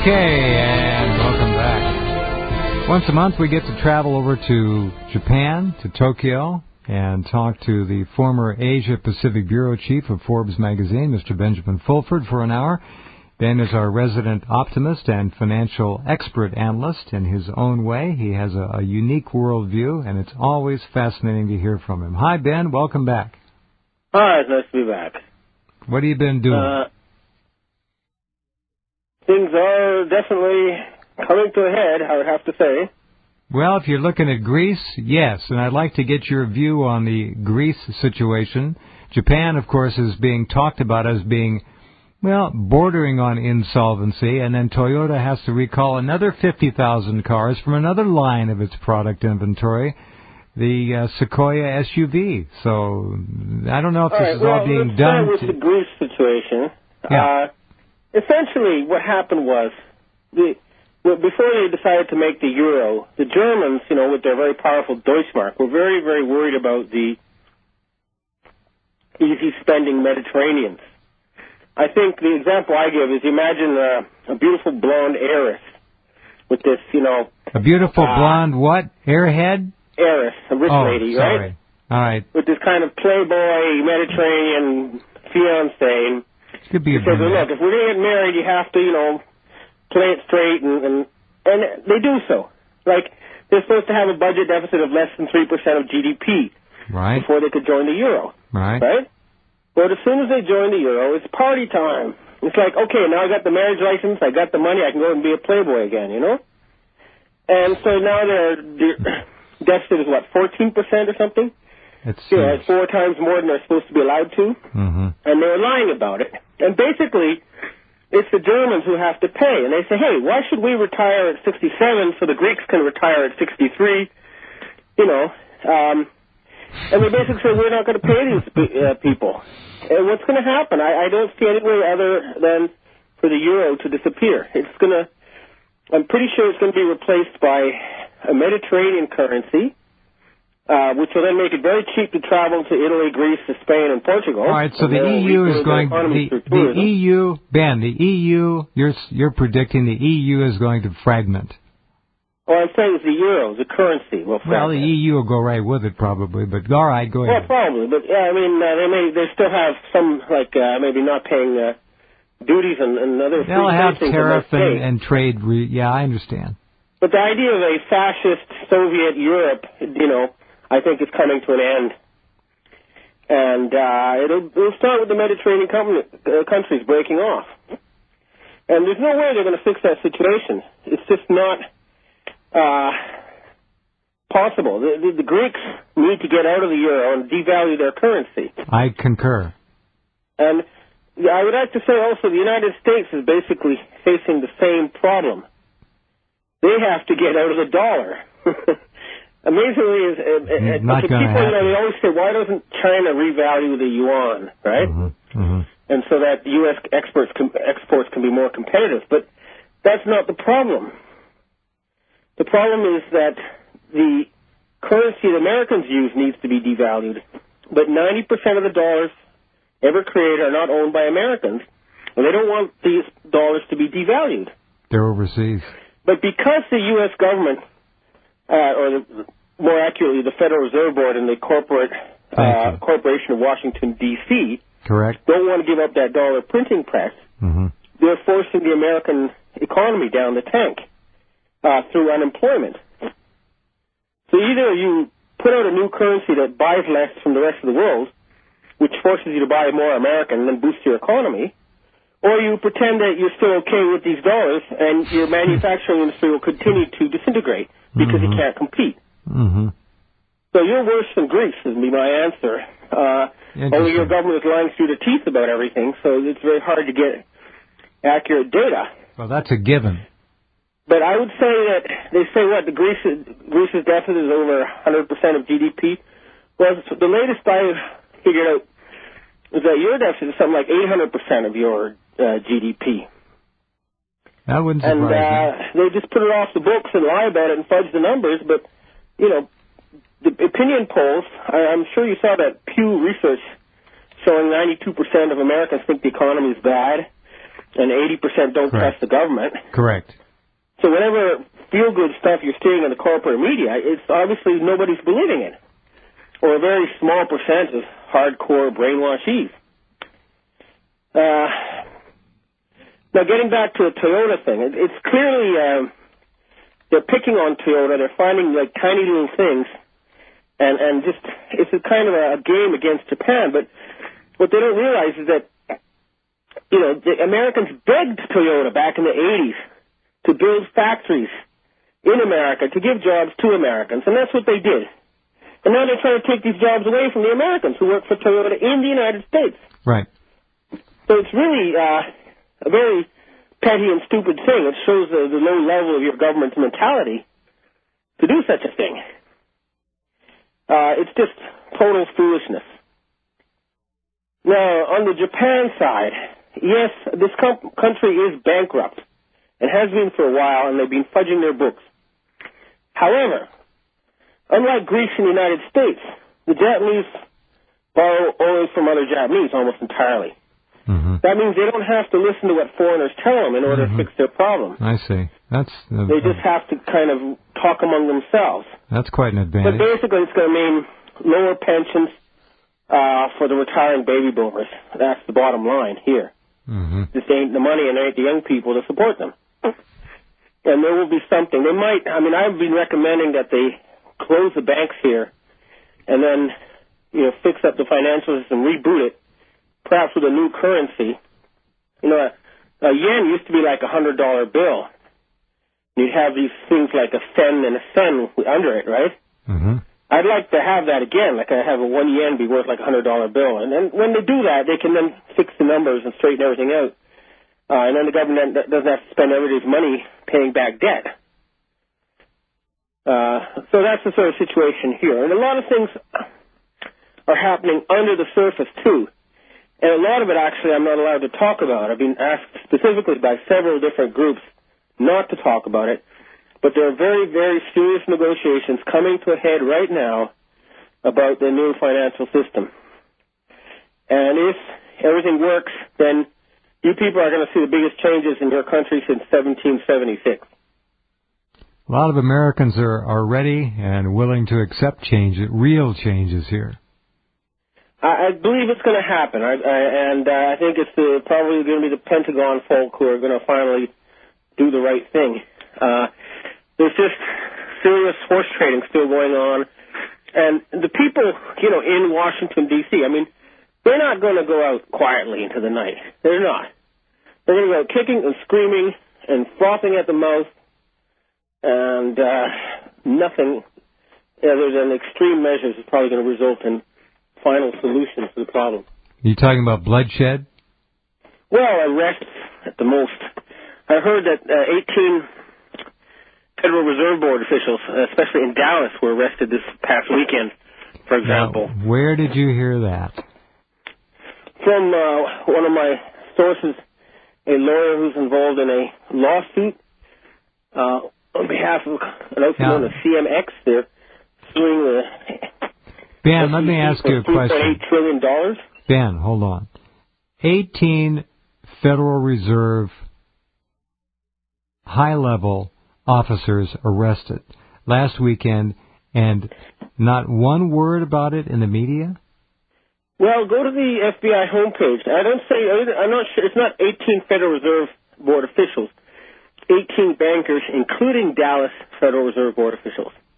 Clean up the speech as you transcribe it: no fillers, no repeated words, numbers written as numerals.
Okay, and welcome back. Once a month we get to travel over to Japan, to Tokyo, and talk to the former Asia-Pacific Bureau Chief of Forbes magazine, Mr. Benjamin Fulford, for an hour. Ben is our resident optimist and financial expert analyst in his own way. He has a unique worldview, and it's always fascinating to hear from him. Hi, Ben. Welcome back. Hi, it's nice to be back. What have you been doing? Things are definitely coming to a head, I would have to say. Well, if you're looking at Greece, yes, and I'd like to get your view on the Greece situation. Japan, of course, is being talked about as being, well, bordering on insolvency, and then Toyota has to recall another 50,000 cars from another line of its product inventory, the Sequoia SUV. So I don't know if this is all being done. Let's start with the Greece situation. Yeah. Essentially, what happened was, before they decided to make the euro, the Germans, with their very powerful Deutschmark, were very, very worried about the easy spending Mediterraneans. I think the example I give is, imagine a beautiful blonde heiress with this, A beautiful blonde what? Airhead? Heiress, a rich lady, sorry. right? All right. With this kind of playboy Mediterranean fiancé. Could be says, look, if we're going to get married, you have to, play it straight, and they do so. Like, they're supposed to have a budget deficit of less than 3% of GDP before they could join the euro. Right? But as soon as they join the euro, it's party time. It's like, okay, now I got the marriage license, I got the money, I can go and be a playboy again, And so now their deficit is, 14% or something? It's 4 times more than they're supposed to be allowed to. Mm-hmm. And they're lying about it. And basically, it's the Germans who have to pay. And they say, hey, why should we retire at 67 so the Greeks can retire at 63? And they basically say, we're not going to pay these people. And what's going to happen? I don't see any way other than for the euro to disappear. I'm pretty sure it's going to be replaced by a Mediterranean currency, which will then make it very cheap to travel to Italy, Greece, to Spain, and Portugal. All right, so the EU is going the EU, Ben, the EU, you're predicting the EU is going to fragment. Well, I'm saying it's the euro, the currency will fragment. Well, the EU will go right with it probably, but all right, go ahead. Well, probably, but yeah, I mean, they still have some, maybe not paying duties and other. They'll have tariff and trade. Yeah, I understand. But the idea of a fascist Soviet Europe, I think is coming to an end. And it'll start with the Mediterranean countries breaking off. And there's no way they're going to fix that situation. It's just not possible. The Greeks need to get out of the euro and devalue their currency. I concur. And I would like to say also the United States is basically facing the same problem. They have to get out of the dollar. Amazingly, people, they always say, why doesn't China revalue the yuan, right? Mm-hmm. Mm-hmm. And so that U.S. exports can be more competitive. But that's not the problem. The problem is that the currency that Americans use needs to be devalued. But 90% of the dollars ever created are not owned by Americans, and they don't want these dollars to be devalued. They're overseas. But because the U.S. government, more accurately, the Federal Reserve Board and the Corporation of Washington, D.C., don't want to give up that dollar printing press, they're forcing the American economy down the tank through unemployment. So either you put out a new currency that buys less from the rest of the world, which forces you to buy more American and then boosts your economy, or you pretend that you're still okay with these dollars and your manufacturing industry will continue to disintegrate because it can't compete. Mm-hmm. So you're worse than Greece, would be my answer. Only your government is lying through the teeth about everything, so it's very hard to get accurate data. Well, that's a given. But I would say that they say, Greece's deficit is over 100% of GDP. Well, the latest I figured out is that your deficit is something like 800% of your GDP. That wouldn't surprise me. And they just put it off the books and lie about it and fudge the numbers. But, the opinion polls, I'm sure you saw that Pew Research showing 92% of Americans think the economy is bad. and 80% don't trust the government. Correct. So whatever feel-good stuff you're seeing in the corporate media, it's obviously nobody's believing it, or a very small percent of hardcore brainwashees. Now, getting back to the Toyota thing, it's clearly they're picking on Toyota. They're finding like tiny little things, and just it's a kind of a game against Japan. But what they don't realize is that the Americans begged Toyota back in the 80s to build factories in America to give jobs to Americans, and that's what they did. And now they're trying to take these jobs away from the Americans who work for Toyota in the United States. Right. So it's really a very petty and stupid thing. It shows the low level of your government's mentality to do such a thing. It's just total foolishness. Now, on the Japan side, yes, this country is bankrupt and has been for a while, and they've been fudging their books. However, unlike Greece and the United States, the Japanese borrow oil from other Japanese almost entirely. Mm-hmm. That means they don't have to listen to what foreigners tell them in order to fix their problem. I see. They just have to kind of talk among themselves. That's quite an advantage. But basically, it's going to mean lower pensions for the retiring baby boomers. That's the bottom line here. Mm-hmm. This ain't the money and ain't the young people to support them. And there will be something. They might, I've been recommending that they close the banks here and then, fix up the financial system, reboot it, perhaps with a new currency. A yen used to be like $100 bill. You'd have these things like a sen and a sen under it, right? Mm-hmm. I'd like to have that again, like I have a 1 yen be worth like a $100 bill. And then when they do that, they can then fix the numbers and straighten everything out. And then the government doesn't have to spend everybody's money paying back debt. So that's the sort of situation here. And a lot of things are happening under the surface, too. And a lot of it, actually, I'm not allowed to talk about. I've been asked specifically by several different groups not to talk about it. But there are very, very serious negotiations coming to a head right now about the new financial system. And if everything works, then you people are going to see the biggest changes in your country since 1776. A lot of Americans are ready and willing to accept real changes here. I believe it's going to happen, and I think it's probably going to be the Pentagon folk who are going to finally do the right thing. There's just serious horse trading still going on, and the people, in Washington, D.C., they're not going to go out quietly into the night. They're not. They're going to go out kicking and screaming and frothing at the mouth, and nothing other than extreme measures is probably going to result in final solutions to the problem. Are you talking about bloodshed? Well, arrests at the most. I heard that 18 Federal Reserve Board officials, especially in Dallas, were arrested this past weekend, for example. Now, where did you hear that? From one of my sources, a lawyer who's involved in a lawsuit on behalf of an outfit known as CMX. They're suing the... Ben, let me ask you a question. $2.8 trillion. Ben, hold on. 18 Federal Reserve high-level officers arrested last weekend, and not one word about it in the media? Well, go to the FBI homepage. I'm not sure. It's not 18 Federal Reserve Board officials. 18 bankers, including Dallas Federal Reserve Board officials.